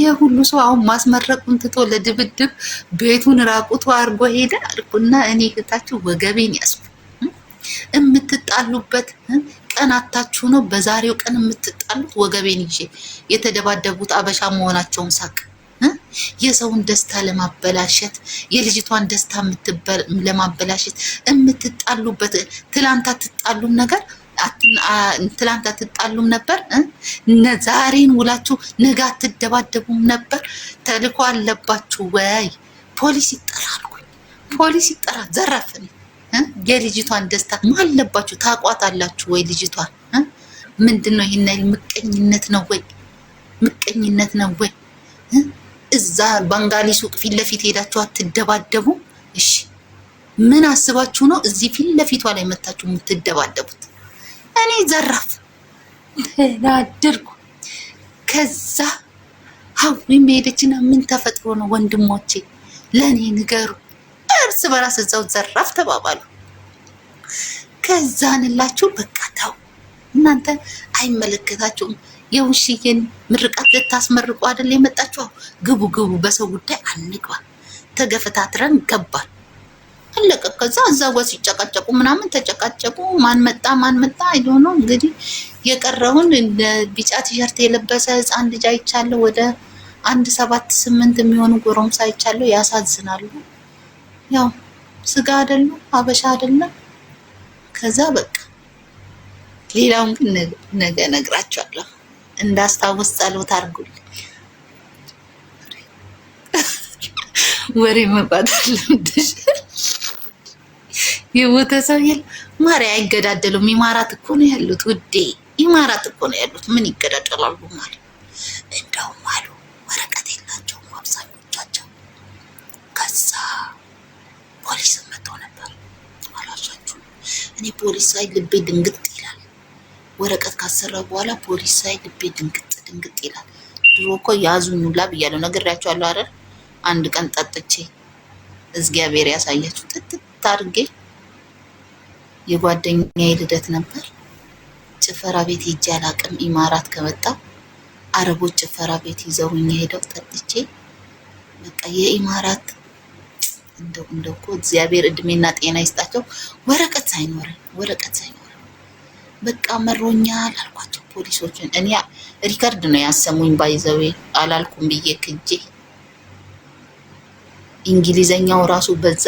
የሁሉ ሰው አሁን ማስመረቁን ትቶ ለድብድብ ቤቱን ራቁቱ አድርጎ ሄደ አልኩና እኔ እህታችሁ ወገቤን ያስኩ። የምትጣሉበት ቀን አታችሁ ነው በዛሬው ቀን የምትጣሉት። ወገቤን ይዤ የተደባደቡት አበሻ መሆናቸውን ሳቅ። የሰውን ደስታ ለማበላሸት የልጅቷን ደስታ ለማበላሸት የምትጣሉበት። ትላንት አትጣሉም ነገር ትላንት አትጣሉም ነበር። ዛሬን ውላችሁ ነገ አትደባደቡም ነበር። ተልኮ አለባችሁ ወይ? ፖሊስ ይጠራልኩኝ። ፖሊስ ይጠራ ዘረፍን። የልጅቷን ደስታ ማለባችሁ ታቋታላችሁ ወይ? ልጅቷን ምንድነው? ይሄን ምቀኝነት ነው ወይ? ምቀኝነት ነው ወይ? እዛ ባንጋሊ ሱቅ ፊት ለፊት ሄዳችሁ አትደባደቡ? እሺ ምን አስባችሁ ነው እዚህ ፊት ለፊቷ ላይ መታችሁ የምትደባደቡት? እኔ ዘራፍ ተናደርኩ። ከዛ ሀዊም ሄደችና ምን ተፈጥሮ ነው ወንድሞቼ ለእኔ ንገሩ። እርስ በራስ እዛው ዘራፍ ተባባሉ። ከዛንላችሁ በቃ ተው እናንተ አይመለከታችሁም። የውሽዬን ምርቃት ልታስመርቁ አይደል የመጣችሁ? ግቡ ግቡ፣ በሰው ጉዳይ አንግባ። ተገፈታትረን ገባል አለቀ። ከዛ እዛው ሲጨቃጨቁ ምናምን ተጨቃጨቁ። ማን መጣ አይዶኖ። እንግዲህ የቀረውን ቢጫ ቲሸርት የለበሰ ህፃን ልጅ አይቻለሁ። ወደ 7-8 የሚሆኑ ጎረምሳ አይቻለሁ። ያሳዝናሉ። ያው ስጋ አይደሉ አበሻ አይደለም። ከዛ በቃ ሌላውን ግን ነገ እነግራችኋለሁ። እንዳስታውስ ጸሎት አድርጉልኝ። ወሬ መባታል ልምድሽ የሞተ ሰው የለ ማርያ አይገዳደሉም። ኢማራት እኮ ነው ያሉት ውዴ፣ ኢማራት እኮ ነው ያሉት። ምን ይገዳደላሉ ማለት እንደውም አሉ ወረቀት የላቸውም አብዛኞቻቸው። ከዛ ፖሊስ መጥቶ ነበር አላሻችሁ። እኔ ፖሊስ ሳይ ልቤ ድንግጥ ይላል። ወረቀት ካሰራ በኋላ ፖሊስ ሳይ ልቤ ድንግጥ ይላል። ድሮ እኮ ያዙኝ ሁላ ብያለሁ፣ ነግሬያቸዋለሁ አይደል? አንድ ቀን ጠጥቼ እግዚአብሔር ያሳያችሁ ጥጥት አድርጌ የጓደኛዬ ልደት ነበር። ጭፈራ ቤት ሄጄ አላቅም። ኢማራት ከመጣ አረቦች ጭፈራ ቤት ይዘውኝ ሄደው ጠጥቼ በቃ የኢማራት እንደው እኮ እግዚአብሔር እድሜና ጤና ይስጣቸው። ወረቀት ሳይኖረን በቃ መሮኛል አልኳቸው ፖሊሶችን። እኔ ሪከርድ ነው ያሰሙኝ ባይዘዌ አላልኩም ብዬ ክጄ እንግሊዘኛው ራሱ በዛ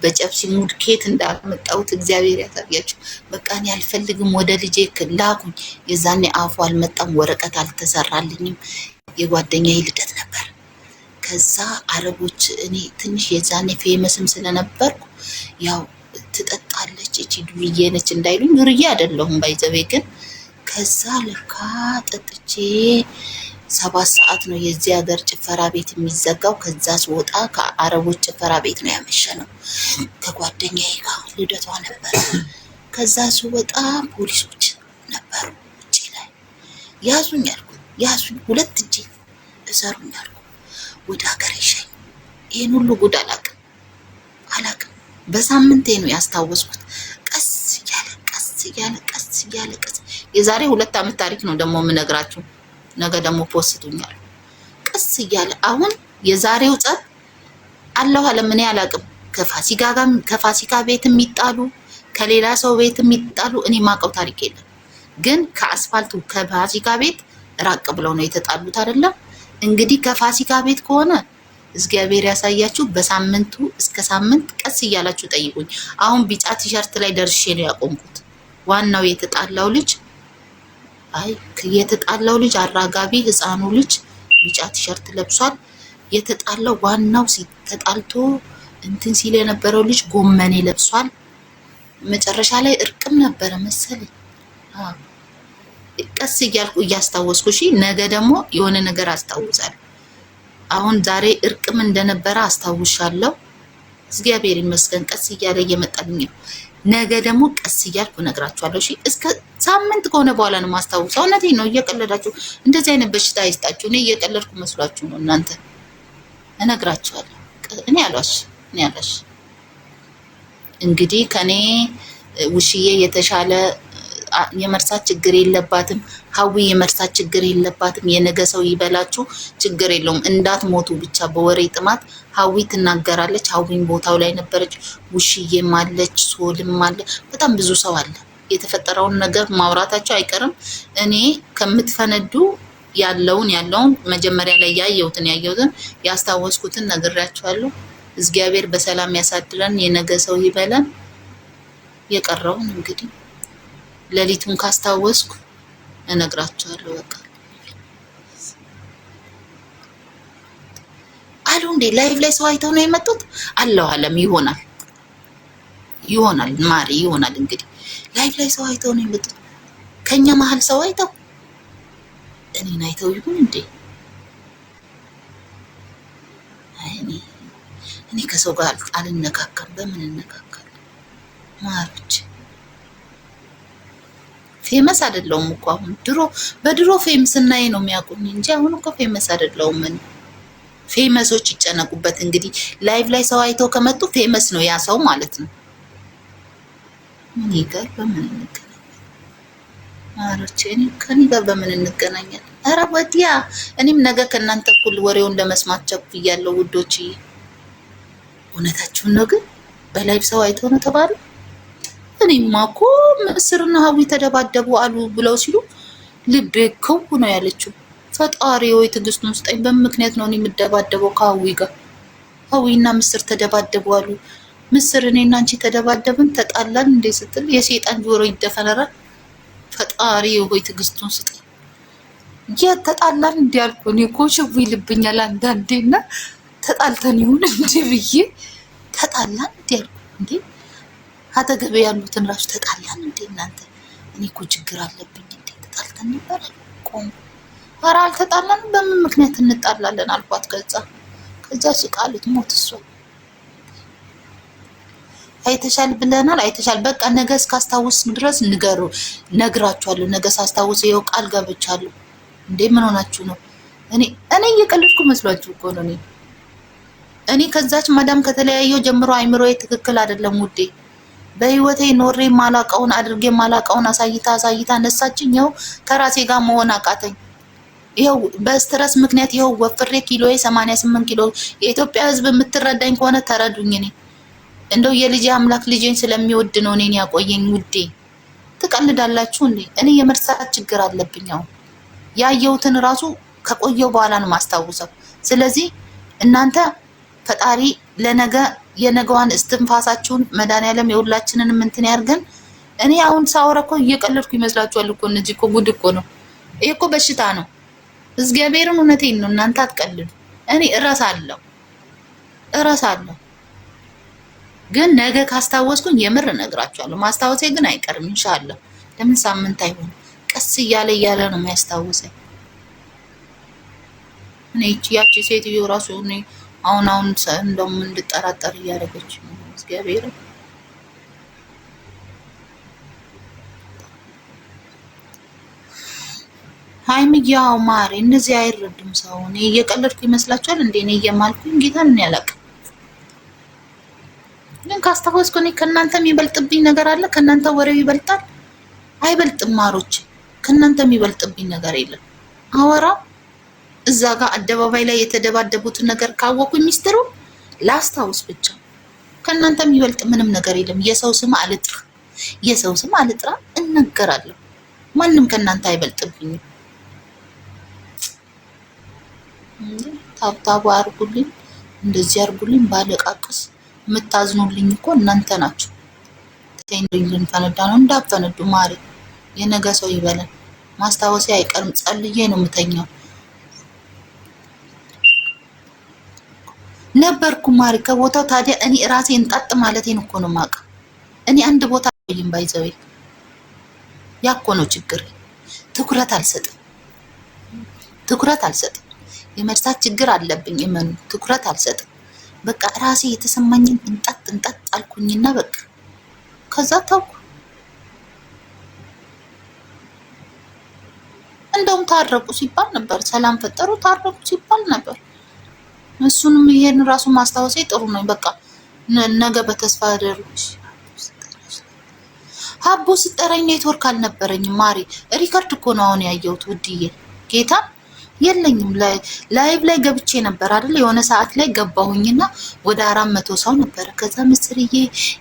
በጨብሲ ሙድ ኬት እንዳመጣሁት እግዚአብሔር ያሳያችሁ። በቃ እኔ አልፈልግም ወደ ልጄ ላኩኝ። የዛኔ አፉ አልመጣም፣ ወረቀት አልተሰራልኝም። የጓደኛዬ ልደት ነበር። ከዛ አረቦች እኔ ትንሽ የዛኔ ፌመስም ስለነበርኩ ያው ትጠጣለች እቺ ዱርዬ ነች እንዳይሉኝ፣ ዱርዬ አይደለሁም ባይዘቤ ግን ከዛ ለካ ጠጥቼ 7 ሰዓት ነው የዚህ ሀገር ጭፈራ ቤት የሚዘጋው። ከዛ ስወጣ ከአረቦች ጭፈራ ቤት ነው ያመሸነው ከጓደኛዬ ጋር ልደቷ ነበር። ከዛ ስወጣ ፖሊሶች ነበሩ ውጪ ላይ ያዙኝ አልኩ። ያዙኝ 2 እጄ እሰሩኝ አልኩ። ወደ ሀገር ይሸኝ። ይሄን ሁሉ ጉድ አላቅም። በሳምንቴ ነው ያስታወስኩት። ቀስ እያለ የዛሬ 2 ዓመት ታሪክ ነው ደግሞ የምነግራችሁ። ነገ ደግሞ ፖስቱኛል። ቀስ እያለ አሁን የዛሬው ጸብ አለሁ አለም እኔ አላቅም። ከፋሲካ ቤት የሚጣሉ ከሌላ ሰው ቤት የሚጣሉ እኔ ማቀው ታሪክ የለም። ግን ከአስፋልቱ ከፋሲካ ቤት ራቅ ብለው ነው የተጣሉት አይደለም። እንግዲህ ከፋሲካ ቤት ከሆነ እግዚአብሔር ያሳያችሁ። በሳምንቱ እስከ ሳምንት ቀስ እያላችሁ ጠይቁኝ። አሁን ቢጫ ቲሸርት ላይ ደርሼ ነው ያቆምኩት። ዋናው የተጣላው ልጅ አራጋቢ ህፃኑ ልጅ ቢጫ ቲሸርት ለብሷል። የተጣላው ዋናው ተጣልቶ እንትን ሲል የነበረው ልጅ ጎመኔ ለብሷል። መጨረሻ ላይ እርቅም ነበረ መሰለኝ። ቀስ እያልኩ እያስታወስኩ እሺ። ነገ ደግሞ የሆነ ነገር አስታውሳለሁ። አሁን ዛሬ እርቅም እንደነበረ አስታውሻለሁ። እግዚአብሔር ይመስገን ቀስ እያለ እየመጣልኝ ነው። ነገ ደግሞ ቀስ እያልኩ እነግራችኋለሁ። እሺ እስከ ሳምንት ከሆነ በኋላ ነው ማስታውሰው። እውነቴን ነው። እየቀለዳችሁ እንደዚህ አይነት በሽታ አይስጣችሁ። እኔ እየቀለድኩ መስሏችሁ ነው እናንተ። እነግራችኋለሁ። እኔ አሏሽ እንግዲህ ከኔ ውሽዬ የተሻለ የመርሳት ችግር የለባትም። ሀዊ የመርሳት ችግር የለባትም። የነገ ሰው ይበላችሁ፣ ችግር የለውም። እንዳትሞቱ ብቻ በወሬ ጥማት። ሀዊ ትናገራለች። ሀዊን ቦታው ላይ ነበረች። ውሽዬም አለች፣ ሶልም አለ፣ በጣም ብዙ ሰው አለ። የተፈጠረውን ነገር ማውራታቸው አይቀርም። እኔ ከምትፈነዱ ያለውን መጀመሪያ ላይ ያየሁትን ያስታወስኩትን ነግሬያቸዋለሁ። እግዚአብሔር በሰላም ያሳድረን፣ የነገ ሰው ይበለን። የቀረውን እንግዲህ ሌሊቱን ካስታወስኩ እነግራቸዋለሁ። በቃ አሉ እንዴ ላይቭ ላይ ሰው አይተው ነው የመጡት። አለው አለም ይሆናል ማሪ ይሆናል። እንግዲህ ላይቭ ላይ ሰው አይተው ነው የመጡት። ከኛ መሀል ሰው አይተው እኔን አይተው ይሁን እንዴ? እኔ ከሰው ጋር አልነካከም። በምን እነካካለሁ? ማሮች ፌመስ አይደለሁም እኮ አሁን። በድሮ ፌመስ እናይ ነው የሚያውቁኝ እንጂ አሁን እኮ ፌመስ አይደለሁም። ምን ፌመሶች ይጨነቁበት እንግዲህ። ላይቭ ላይ ሰው አይተው ከመጡ ፌመስ ነው ያ ሰው ማለት ነው። ምን ይገር በምን እንገናኛለን? ማሮቼ ከኔ ጋር በምን እንገናኛለን? ኧረ ወዲያ እኔም ነገ ከእናንተ እኩል ወሬውን ለመስማት ቸኩያለሁ ውዶች። እውነታችሁን ነው ግን በላይቭ ሰው አይተው ነው ተባሉ። እኔማ እኮ ምስርና ሀዊ ተደባደቡ አሉ ብለው ሲሉ ልቤ ክው ነው ያለችው። ፈጣሪ ወይ ትዕግስቱን ስጠኝ። በምክንያት ነው እኔ የምደባደበው ከሀዊ ጋር። ሀዊና ምስር ተደባደቡ አሉ። ምስር እኔና አንቺ ተደባደብን ተጣላን እንዴ ስትል የሰይጣን ጆሮ ይደፈነራል። ፈጣሪ ወይ ትዕግስቱን ስጠኝ። ተጣላን እንዴ አልኩ። እኔ እኮ ሽው ይልብኛል አንዳንዴና ተጣልተን ይሁን እንዴ ብዬ ተጣላን እንዴ አልኩ። እንዴ አጠገቤ ያሉትን ራሱ ተጣላን እንዴ እናንተ? እኔ እኮ ችግር አለብኝ እንዴ? ተጣልተን ነበር ቆም። ኧረ አልተጣላንም። በምን ምክንያት እንጣላለን አልኳት። ከዛ ስቃልት ሞት እሷ አይተሻል ብለናል። አይተሻል በቃ ነገ እስካስታውስ ድረስ ነግራችኋለሁ። ነገ ሳስታውስ ይኸው ቃል ገብቻለሁ። እንዴ ምን ሆናችሁ ነው? እኔ እየቀለድኩ መስሏችሁ እኮ ነው። እኔ ከዛች ማዳም ከተለያየው ጀምሮ አይምሮዬ ትክክል አይደለም ውዴ። በህይወቴ ኖሬ ማላቀውን አድርጌ ማላቀውን አሳይታ ነሳችኝ። ይኸው ከራሴ ጋር መሆን አቃተኝ። ይኸው በስትረስ ምክንያት ይኸው ወፍሬ ኪሎዬ 88 ኪሎ። የኢትዮጵያ ህዝብ የምትረዳኝ ከሆነ ተረዱኝ። እኔ እንደው የልጄ አምላክ ልጄን ስለሚወድ ነው እኔን ያቆየኝ ውዴ። ትቀልዳላችሁ እንዴ? እኔ የመርሳት ችግር አለብኝ። አሁን ያየሁትን ራሱ ከቆየው በኋላ ነው ማስታውሰው። ስለዚህ እናንተ ፈጣሪ ለነገ የነገዋን እስትንፋሳችሁን መድኃኒዓለም የሁላችንንም እንትን ያርገን። እኔ አሁን ሳወራ እኮ እየቀለድኩ ይመስላችኋል እኮ። እነዚህ እኮ ጉድ እኮ ነው። ይሄ እኮ በሽታ ነው። እግዚአብሔርን እውነቴን ነው። እናንተ አትቀልዱ። እኔ እረሳለሁ ግን ነገ ካስታወስኩኝ የምር እነግራችኋለሁ። ማስታወሴ ግን አይቀርም ኢንሻአላህ። ለምን ሳምንት አይሆን ቀስ እያለ ነው የሚያስታውሰኝ። እኔ ያቺ ሴትዮ ራሱ እኔ አሁን እንደውም እንድጠራጠር እያደረገች ነው። እግዚአብሔር ሃይሚያው ማሪ እነዚህ አይረዱም ሰው። እኔ እየቀለድኩ ይመስላችኋል እንዴ? እኔ እየማልኩኝ ጌታን ነው ያላቀ። ግን ካስታወስኩ እኔ ከእናንተ የሚበልጥብኝ ነገር አለ? ከእናንተ ወሬው ይበልጣል? አይበልጥም ማሮች። ከእናንተ የሚበልጥብኝ ነገር የለም። አወራ እዛ ጋር አደባባይ ላይ የተደባደቡትን ነገር ካወቁኝ ሚስጥሩ ላስታውስ ብቻ። ከእናንተ የሚበልጥ ምንም ነገር የለም። የሰው ስም አልጥራ እነገራለሁ። ማንም ከእናንተ አይበልጥብኝም። ታብታቡ አርጉልኝ፣ እንደዚህ አርጉልኝ። ባለቃቅስ የምታዝኑልኝ እኮ እናንተ ናችሁ። ልንፈነዳ ነው። እንዳፈነዱ ማሪ። የነገ ሰው ይበለን። ማስታወሴ አይቀርም። ጸልዬ ነው የምተኛው። ነበርኩ ማሪ ከቦታው። ታዲያ እኔ ራሴን ጣጥ ማለቴን እኮ ነው የማውቀው። እኔ አንድ ቦታ ቆይም ባይዘው ያኮ ነው ችግር። ትኩረት አልሰጥም። የመርሳት ችግር አለብኝ። እመኑ። ትኩረት አልሰጥም። በቃ ራሴ የተሰማኝን እንጣጥ አልኩኝና በቃ ከዛ ታውኩ። እንደውም ታረቁ ሲባል ነበር። ሰላም ፈጠሩ ታረቁ ሲባል ነበር። እሱንም ይሄን ራሱ ማስታወሴ ጥሩ ነው። በቃ ነገ በተስፋ አደርኩሽ። ሀቦ ስጠራኝ ኔትወርክ አልነበረኝም ማሪ። ሪከርድ እኮ ነው አሁን ያየሁት ውድዬ ጌታ የለኝም። ላይቭ ላይ ገብቼ ነበር አይደል? የሆነ ሰዓት ላይ ገባሁኝና ወደ 400 ሰው ነበረ። ከዛ ምስርዬ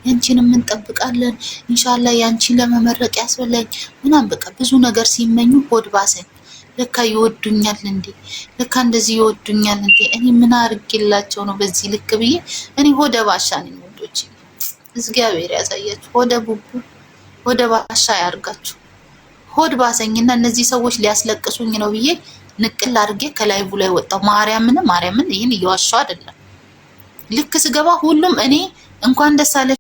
ያንቺንም እንጠብቃለን ኢንሻአላህ ያንቺን ለመመረቅ ያስበላኝ ምናምን በቃ ብዙ ነገር ሲመኙ ሆድ ባሰኝ። ለካ ይወዱኛል እንዴ! ለካ እንደዚህ ይወዱኛል እንዴ! እኔ ምን አርግላቸው ነው በዚህ ልክ ብዬ እኔ ሆደ ባሻ ነኝ ወንዶች። እግዚአብሔር ያሳያችሁ። ሆደ ቡቡ ሆደ ባሻ ያርጋችሁ። ሆድ ባሰኝና እነዚህ ሰዎች ሊያስለቅሱኝ ነው ብዬ ንቅል አድርጌ ከላይቡ ላይ ወጣው። ማርያምን ይህን እየዋሻው አይደለም። ልክ ስገባ ሁሉም እኔ እንኳን ደስ አለ